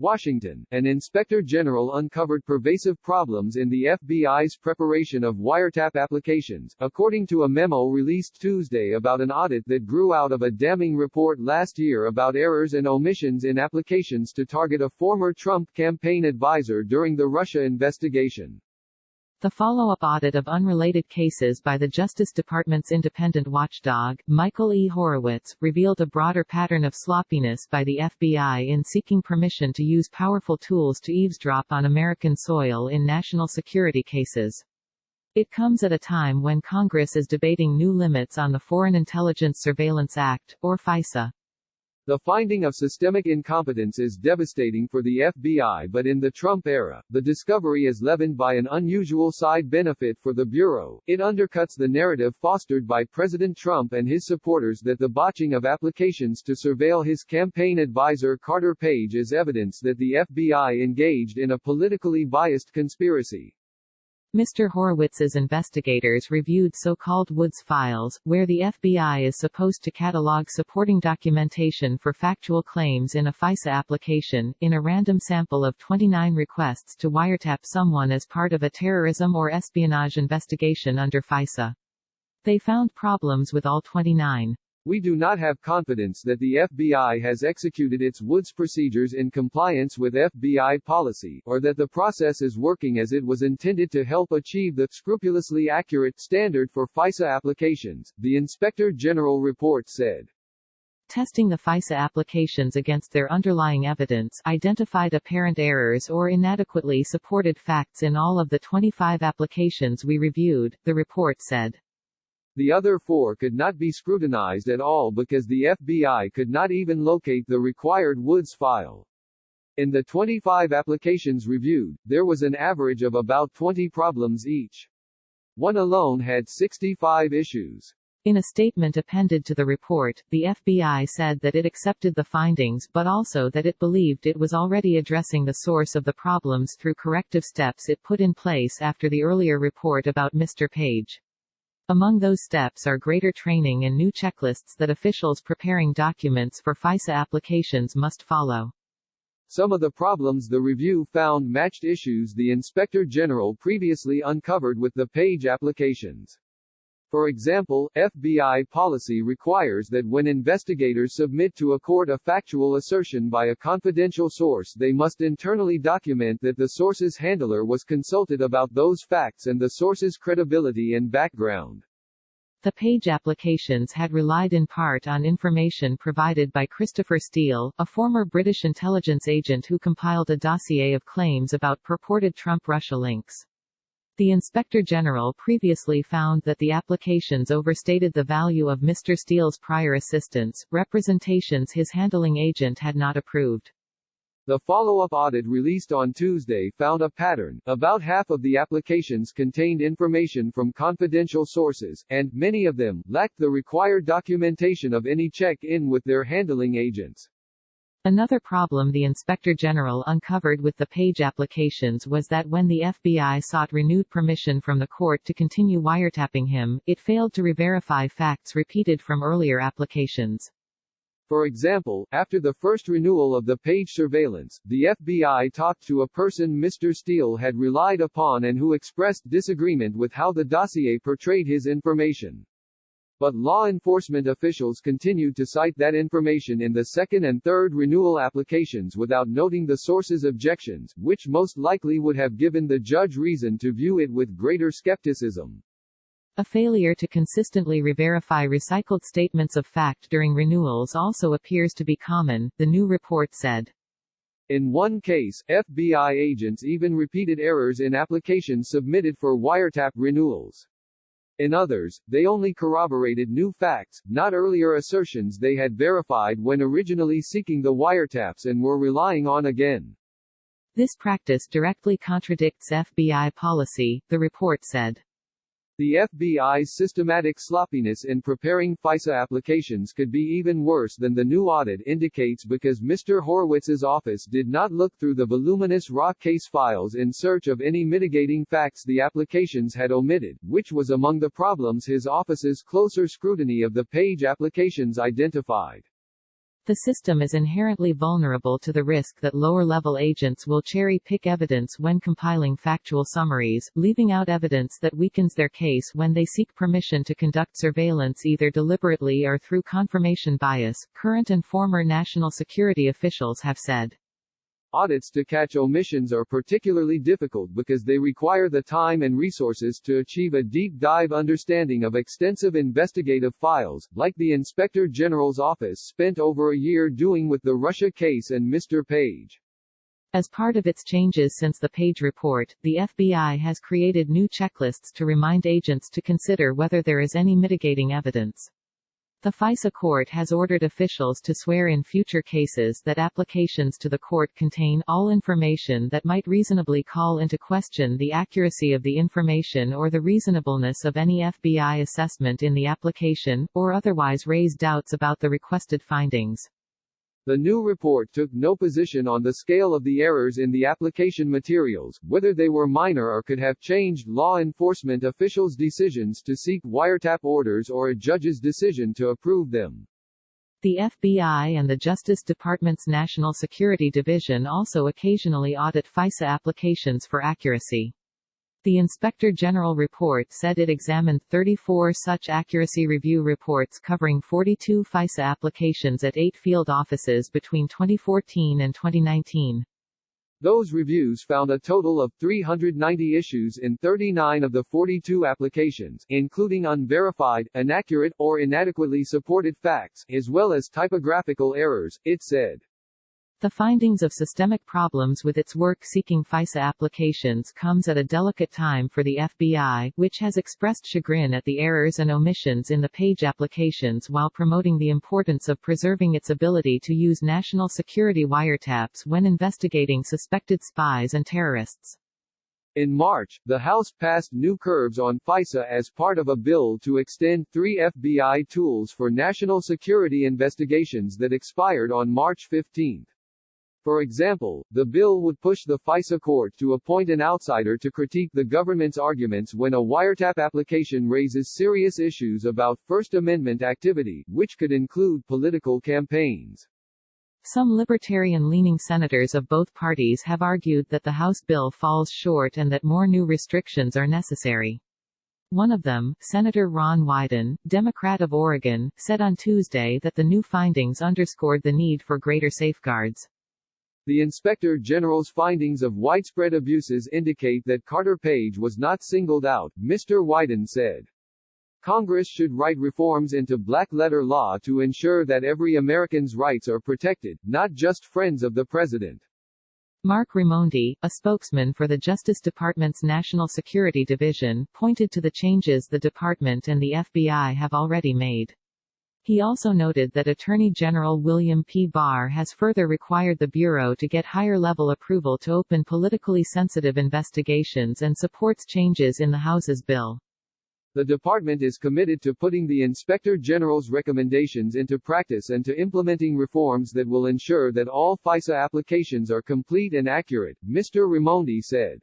Washington, an inspector general uncovered pervasive problems in the FBI's preparation of wiretap applications, according to a memo released Tuesday about an audit that grew out of a damning report last year about errors and omissions in applications to target a former Trump campaign advisor during the Russia investigation. The follow-up audit of unrelated cases by the Justice Department's independent watchdog, Michael E. Horowitz, revealed a broader pattern of sloppiness by the FBI in seeking permission to use powerful tools to eavesdrop on American soil in national security cases. It comes at a time when Congress is debating new limits on the Foreign Intelligence Surveillance Act, or FISA. The finding of systemic incompetence is devastating for the FBI, but in the Trump era, the discovery is leavened by an unusual side benefit for the Bureau. It undercuts the narrative fostered by President Trump and his supporters that the botching of applications to surveil his campaign advisor Carter Page is evidence that the FBI engaged in a politically biased conspiracy. Mr. Horowitz's investigators reviewed so-called Woods files, where the FBI is supposed to catalog supporting documentation for factual claims in a FISA application, in a random sample of 29 requests to wiretap someone as part of a terrorism or espionage investigation under FISA. They found problems with all 29. We do not have confidence that the FBI has executed its Woods procedures in compliance with FBI policy, or that the process is working as it was intended to help achieve the scrupulously accurate standard for FISA applications, the Inspector General report said. Testing the FISA applications against their underlying evidence identified apparent errors or inadequately supported facts in all of the 25 applications we reviewed, the report said. The other 4 could not be scrutinized at all because the FBI could not even locate the required Woods file. In the 25 applications reviewed, there was an average of about 20 problems each. One alone had 65 issues. In a statement appended to the report, the FBI said that it accepted the findings but also that it believed it was already addressing the source of the problems through corrective steps it put in place after the earlier report about Mr. Page. Among those steps are greater training and new checklists that officials preparing documents for FISA applications must follow. Some of the problems the review found matched issues the Inspector General previously uncovered with the Page applications. For example, FBI policy requires that when investigators submit to a court a factual assertion by a confidential source, they must internally document that the source's handler was consulted about those facts and the source's credibility and background. The Page applications had relied in part on information provided by Christopher Steele, a former British intelligence agent who compiled a dossier of claims about purported Trump-Russia links. The Inspector General previously found that the applications overstated the value of Mr. Steele's prior assistance, representations his handling agent had not approved. The follow-up audit released on Tuesday found a pattern. About half of the applications contained information from confidential sources, and many of them lacked the required documentation of any check-in with their handling agents. Another problem the Inspector General uncovered with the Page applications was that when the FBI sought renewed permission from the court to continue wiretapping him, it failed to re-verify facts repeated from earlier applications. For example, after the first renewal of the Page surveillance, the FBI talked to a person Mr. Steele had relied upon and who expressed disagreement with how the dossier portrayed his information. But law enforcement officials continued to cite that information in the second and third renewal applications without noting the source's objections, which most likely would have given the judge reason to view it with greater skepticism. A failure to consistently re-verify recycled statements of fact during renewals also appears to be common, the new report said. In one case, FBI agents even repeated errors in applications submitted for wiretap renewals. In others, they only corroborated new facts, not earlier assertions they had verified when originally seeking the wiretaps and were relying on again. This practice directly contradicts FBI policy, the report said. The FBI's systematic sloppiness in preparing FISA applications could be even worse than the new audit indicates because Mr. Horowitz's office did not look through the voluminous raw case files in search of any mitigating facts the applications had omitted, which was among the problems his office's closer scrutiny of the Page applications identified. The system is inherently vulnerable to the risk that lower-level agents will cherry-pick evidence when compiling factual summaries, leaving out evidence that weakens their case when they seek permission to conduct surveillance either deliberately or through confirmation bias, current and former national security officials have said. Audits to catch omissions are particularly difficult because they require the time and resources to achieve a deep-dive understanding of extensive investigative files, like the Inspector General's office spent over a year doing with the Russia case and Mr. Page. As part of its changes since the Page report, the FBI has created new checklists to remind agents to consider whether there is any mitigating evidence. The FISA court has ordered officials to swear in future cases that applications to the court contain all information that might reasonably call into question the accuracy of the information or the reasonableness of any FBI assessment in the application, or otherwise raise doubts about the requested findings. The new report took no position on the scale of the errors in the application materials, whether they were minor or could have changed law enforcement officials' decisions to seek wiretap orders or a judge's decision to approve them. The FBI and the Justice Department's National Security Division also occasionally audit FISA applications for accuracy. The Inspector General report said it examined 34 such accuracy review reports covering 42 FISA applications at 8 field offices between 2014 and 2019. Those reviews found a total of 390 issues in 39 of the 42 applications, including unverified, inaccurate, or inadequately supported facts, as well as typographical errors, it said. The findings of systemic problems with its work-seeking FISA applications comes at a delicate time for the FBI, which has expressed chagrin at the errors and omissions in the Page applications while promoting the importance of preserving its ability to use national security wiretaps when investigating suspected spies and terrorists. In March, the House passed new curbs on FISA as part of a bill to extend 3 FBI tools for national security investigations that expired on March 15. For example, the bill would push the FISA court to appoint an outsider to critique the government's arguments when a wiretap application raises serious issues about First Amendment activity, which could include political campaigns. Some libertarian-leaning senators of both parties have argued that the House bill falls short and that more new restrictions are necessary. One of them, Senator Ron Wyden, Democrat of Oregon, said on Tuesday that the new findings underscored the need for greater safeguards. The Inspector General's findings of widespread abuses indicate that Carter Page was not singled out, Mr. Wyden said. Congress should write reforms into black-letter law to ensure that every American's rights are protected, not just friends of the president. Mark Raimondi, a spokesman for the Justice Department's National Security Division, pointed to the changes the department and the FBI have already made. He also noted that Attorney General William P. Barr has further required the Bureau to get higher-level approval to open politically sensitive investigations and supports changes in the House's bill. The department is committed to putting the Inspector General's recommendations into practice and to implementing reforms that will ensure that all FISA applications are complete and accurate, Mr. Raimondi said.